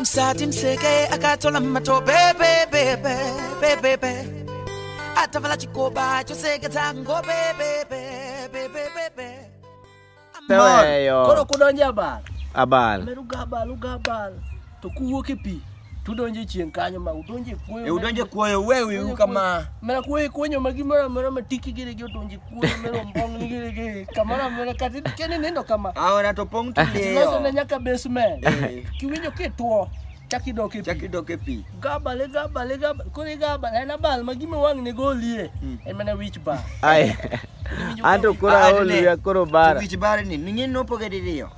Msatin seke akatola mato bebe atavala chikoba choseke tango bebe Teweyo. Koro kudonje abal. Abal. Meruga abal. To kuwuok e pi. Tudonje chien kanyo ma udonje kuoyo. Udonje kuoyo wewe kama. Mera kuoyo kunyo magimora mera matiki gire gyo donje kuoyo mera mbong ni gire kamera mera kati kene nendo kama. Ahora to pong tu leo. Loso na nyaka basement. Kiwinjo ketwo. Chaki doke pi. Gabale. Kore gabale. Ena bal magime wang ne golie. Emana witch bar. Ai. Ando kura olu ya kuro bara. Witch bar ni. Ningin no poge dirio.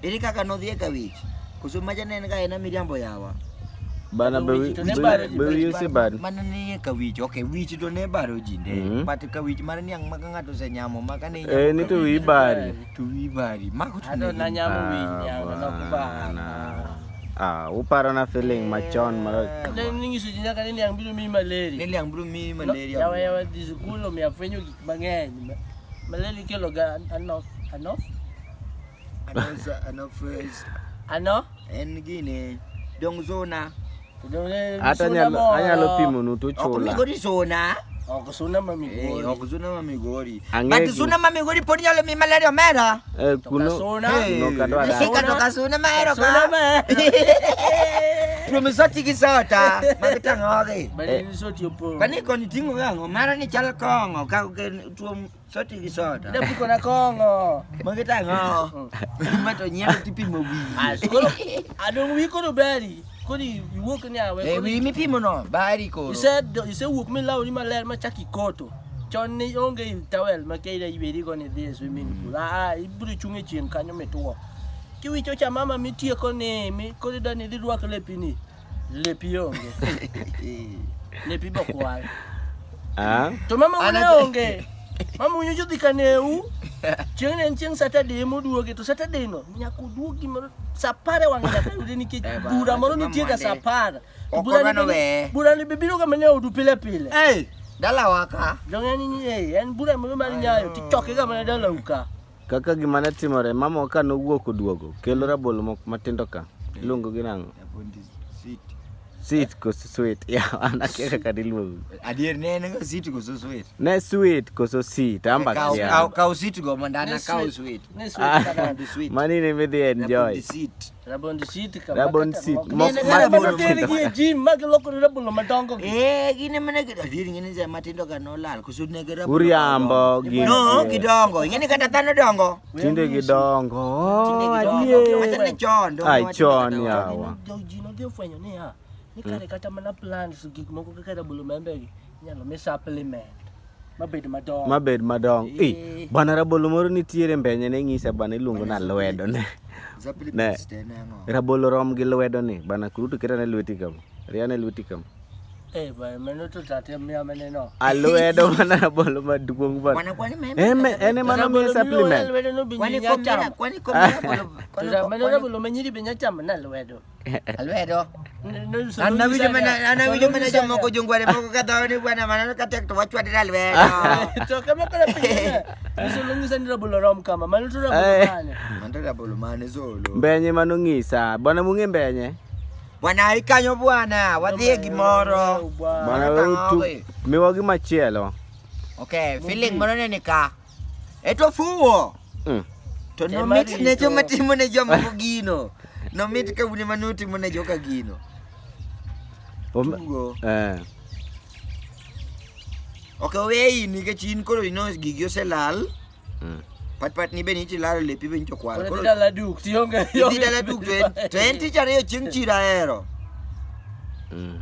Iri kaka no dhie ka witch. Kusuma jana nga ena miriambo yawa. Bana bewi yusi ban. Mana ni ka witch. Okay, witch do ne baro jinde. But ka witch mara ni ang makangato sa nyamo makane. Ni tu wibari. Tu wibari. Mako tu. Ano na nyamo witch. Ano kubana. Upara na feeling machon maro. Ningi sujinya kanini yang biru mi malaria. Nili yang belum mi malaria. Yawa di sekolah mi afenyo mangeny. Malaria kilo ga ano? En gini. Dong zona. Ata nyalo pimo nutu chola. Ako di zona. Kusuna mamigori. Kusuna mamigori. Angegi. Kusuna mamigori poni nyalo mi malaria mera. Kuno. No kadwa da. Sika to kasuna maero ka. Promisati kisota. Makita ngore. Bali soti opo. Kani koni tingo gango mara ni chal kongo ka tuom soti kisota. Nda piko na kongo. Makita ngo. Mato nyalo tipimo wi. Skoro adong wi kono bari. Kodi wuok ni awe. Wi mi pimo no bari ko. You said wuok mi law ni maler ma chaki koto. Chon ni onge tawel ma keida ibedi go ni this swimming pool. Ibru chunge chien kanyo metuo. Kiwicho cha mama mitie koni mi kodi dani di ruak lepi ni. Lepi onge. Lepi bokwal. To mama onge. Mama unyo dhi kaneu. Chieng Saturday moduoge to Saturday no nyaku duogi moro sapare wang'ada ka yude nikech bura moro nitie ka sapara. Bura ni bibiro ka mane odu pile. Dala waka. Jong'ani ni en bura moro mar nyayo tichoke ga mane dala uka. Kaka gimana timore mama ka nowuok oduogo kelo rabolo moko matindo ka. Luongo gi nango. Sweet koso sweet. Ya anakia kaka diluongo. Adier ne en sweet koso sweet. Ne sweet koso sweet amba kia. Kau sweet go mandana kau sweet. Ne sweet. Mani ne me enjoy. Rabon di sweet ka. Rabon sweet. Rabon di gym magiloko rabolo madongo. Gini mana adier ngini za matindo ka nolal kusud ne gara. Uriambo gini. No, gidongo. Ngini kata tano dongo. Tinde gidongo. Matane chon. Ai chon yawa. Jino dio fwenyo ni ha. Ni kare kata mana plans gik moko kaka rabolo membe nyalo mi supplement. Mabed madong. Bana rabolo moro nitiere mbenye ne ng'isa bana iluongo na lwedo ne. Ne. Rabolo rom gi lwedo ni bana kurutu keta ne lweti kam. Riane lweti kam. Ba meno to tate mi amene no. Alwedo mana rabolo maduong bana. Ene mana mi supplement. Kwani komera Meno rabolo menyiri benya chama na lwedo. Alwedo. Ana video mana jamu ko jungware moko kata ni bwana mana kata to wachwa dira alwedo. To kama kala pia. Sulungi sani rabolo rom kama mano to rabolo mane. Mando rabolo mane zolo. Mbenye mano ng'isa. Bwana munge mbenye. Bwana ikanyo bwana wadhie gimoro. Bwana tu miwagi machielo. Okay, feeling moro ne nika. Eto fuwo. To no mit ne joma timo ne joma ko gino. No mit ka bune manuti mo ne joka gino. Okay, we ni ke chin koro ino gigio selal. Pat ni beni ti laro lepi ben chokwal. Koro dala duk tionge. Dala duk to en ti chare ching chira ero.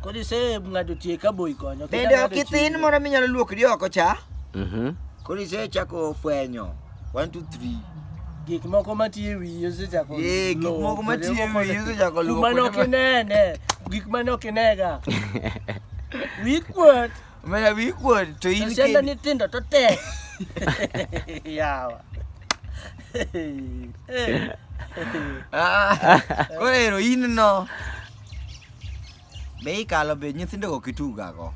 Kodi se ngado tie ka boy konyo. Bende okitin moro minyalo luok ri oko cha. Kodi se chako fwenyo. 1 2 3. Gik moko matie wi yose chako. Gik moko matie wi yose chako luok. Mano kinene. Gik mano kinega. Wikwot. Mera wikwot to in Senda ni tindo to te. Yawa. Koro in no. Be ikalo be nyithindo go kituga go.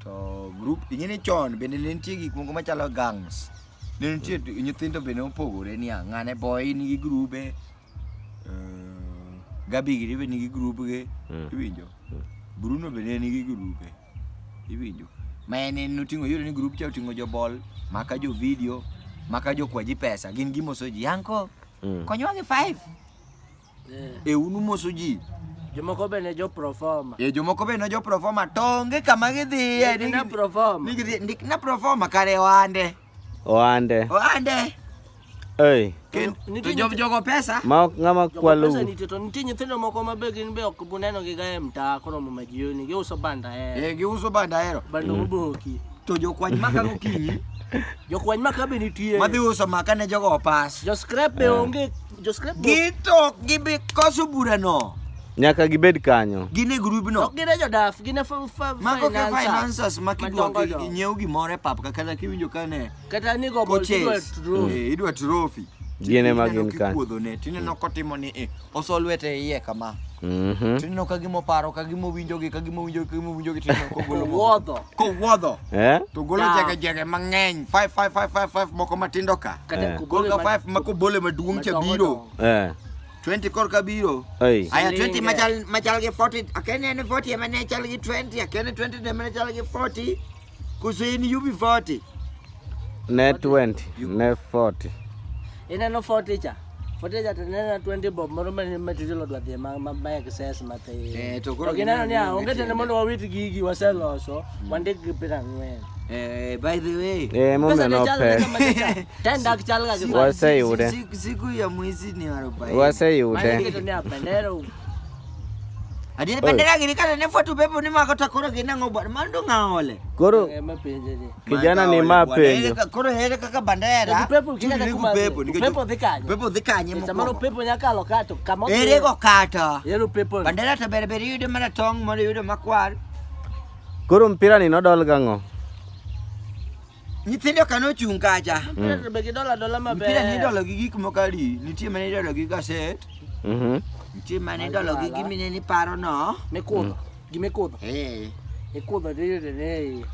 To group ingene chon bende nitie gik moko machalo gangs. nitie nyithindo bende opogore ni ng'ane boy nigi grube, Gabi Giri be nigi grube, iwinjo. Bruno bende nigi grube, iwinjo. Ma en oting'o yore ni group cha oting'o jobol, maka jo video, maka jo kwaji pesa, gin gimoso ji yanko. Konywa gi 5. Unu moso ji. Jomoko bende jo proforma. Jomoko bende jo proforma tonge kama gidhiye. Ndik na proforma. Ndik na proforma kare oande. Ei. To jogo pesa. Ma ng'ama kwalo. Pesa nitie to nitie nyithindo moko mabe gin be ok buneno gi gae mtaa kono mama jioni giuso banda giuso banda hero. Bando moboki. To jokwany maka gokinyi. Jokwany maka be nitie. Madhi uso maka ne jogo opas. Jo scrap be onge. Jo scrap gito gibi koso burano. Nyaka gibed kanyo. Gine group no. Gine jodaf, gine finances makidwa nyiew gimoro e pap kata kiwinjo kane. Kata ni go bol idwa trophy. Gine magin kan. Puodhone tineno kotimo ni osolwete iye kama. Tineno kagimo paro kagimo winjo gi tineno kogolo. Kowodho. To golo jege mang'eny 5 moko matindo ka. Golo 5 makobole maduong' cha biro. 20 kor kabiro. Aya 20 machal gi 40. Akene ne 40 emane chal gi 20. Akene 20 emane chal gi 40. Kusini yubi 40. Ne 20. Ne 40. Ina no 40 cha. 40 cha tena 20 bob moro matitilo dwa dhi ma access mate. To koro gina ni onge tene mondo wawit gigi waseloso wande gi pira ngwen. By the way. Mume no pe. Tenda chal ga waseyude. Siku ya mwezi ni 40. Waseyude. Kitu ni apendero. Adine pendera gini kana ne foto pepo ni makota koro gina ngoba mando ngaole. Koro kijana ni mapenjo. Koro hele kaka bandera. Pepo kika kuma pepo dhikanye. Pepo dhikanye mo. Samaro pepo nyakalo kato kama. Ere go kata. Yero pepo. Bandera to bere yude mana tong mo yude makwar. Koro mpira ni nodol gango. Nyithindo kano chung kacha. Mpira be dola maber. Mpira ni dola gi gik mokari. Nitie mane dola gi gaset. Nitie mane dola gi gimine ni paro no. Mekudho. Gimekudho. Ekudho dire ne.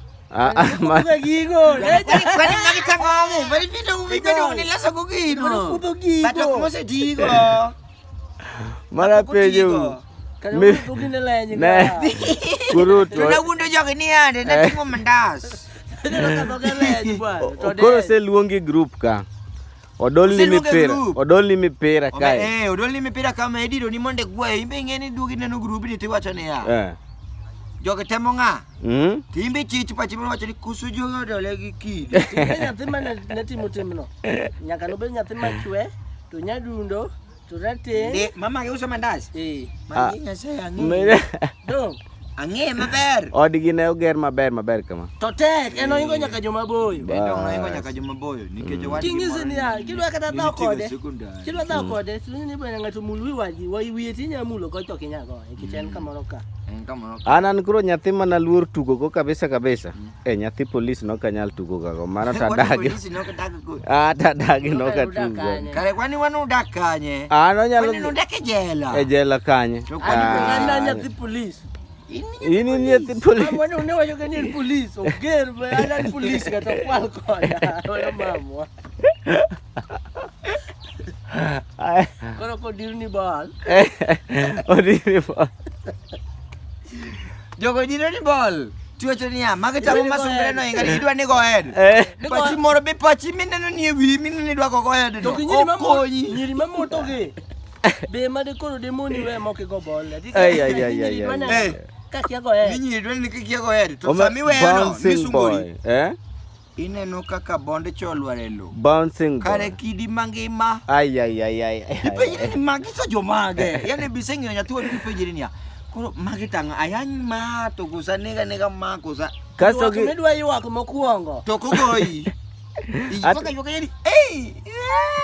Ma gigo. Kwani magitango. Bari video ni laso go gino. Kudho gigo. Bato mo se digo. Mara pejo. Me tugine lenye. Ne. Kuruto. Tuna wundo jogi ni ande na tingo mandas. Koro se luongi group ka. Odolni mipira kae. Odolni mipira kama ediro ni monde gwe imbe ngeni dugi neno group ni tiwacho ne ya. Joge temo nga. Timbe chichu pa chimo wacho ni kusu jogo dole gi kidi. Nyathi mana netimo timno. Nyaka no bed nyathi machwe to nyadundo to rate. Mama ge uso mandas. Mami nyase angi. Dong. Ang'e maber. Odgi ne oger maber kama. To tek eno ingo nyaka joma boyo. Bendo ingo nyaka joma boyo nikech wadi. Tingise ni ya kidwa kata dha kode. Kidwa dha kode tuni bwana ng'ato mulwi waji wiye tinya mulo go to kinyago. Ikichen kamoro ka. Anan kuro nyathi mana luor tugo go kabisa. Nyathi polis no kanyal tugo go. Mano tadagi. Polis no kadagi go. Tadagi no katugo. Kare kwani wanu dak kanye. No nyalo. Kwani dak e jela. E jela kanye. Ana nyathi polis. Ini nyathi polis. Mwana unewa yoga ni polis. Oger ba ana polis kata kwal koya. Wala mamo. Kono ko dirni bal. Odiri bal. Jogo dirni bal. Tuwacho niya, magitamo masungre no ingani idwa ni go head. Pachi moro be pachi mineno ni wi mineno ni dwa go head no. Okonyi. Nyiri mamoto ge. Be made koro demoni we moke go ball. Ay. Kakia go head. Nyiri dwa ni kakia go head. To sami we no misungori. Ineno kaka bonde cholware lo. Bouncing ball. Kare kidi mangima. Ay. Ipejiri ni magisa jomage. Yani bisengyo nyatuwa ipejiri niya. Kuro magitanga ayany ma to gusa nega ma gusa. Kasto gi medwa yuak mokuongo. To kogoyi. Yuak yedi.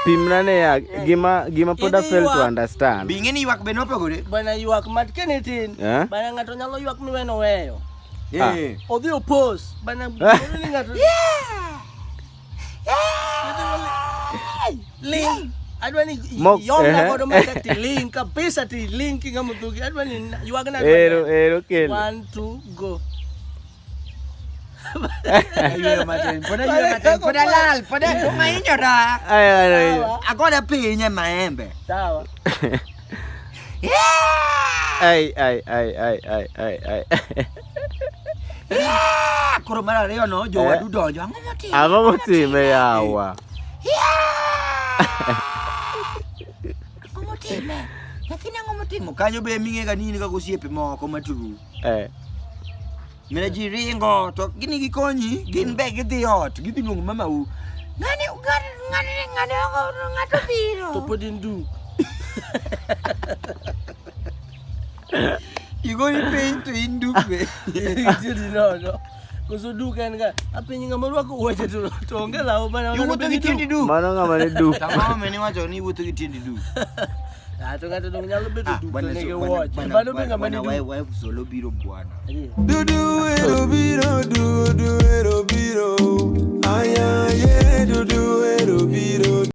Pimnane ya gima poda fail to understand. Bingeni yuak be nopogore. Bana yuak mat kenetin. Bana ngato nyalo yuak miweno weyo. Odhi opos. Bana ni ngato. Ling. Adwani yonga godo makati link kabisa ti linking amutugi adwani yuagna ero kel 1 2 go Ayo matin. Pada lal, pada kumain dah. Ayo. Aku ada pinya maembe. Sawa. Ay. Kurumara leo no, jo wadudo, jo angomoti. Angomoti me yawa. Angomoti me. Yathina angomoti mo. Kanyo be minge kanini kakosiepe moko maturu. Mina jiringo to gini gikonyi, gin be gidhi ot, gidhi luongo mama u. Ngani ngato biro. To pod indu. Igoni piny to indube. Jadi no. Koso du kan ka. Apa yang ngamaru aku waje to onge lawo bana. Iwuotho gi tiendi du. Mano ngama ne du. Tang'o mene wacho ni iwuotho gi tiendi du. To kata dong nyalo bedo du. Bana Nego watch. Bano be ngama ni du. Wife solo biro bwana. Dudu ero biro. Aya, dudu ero biro.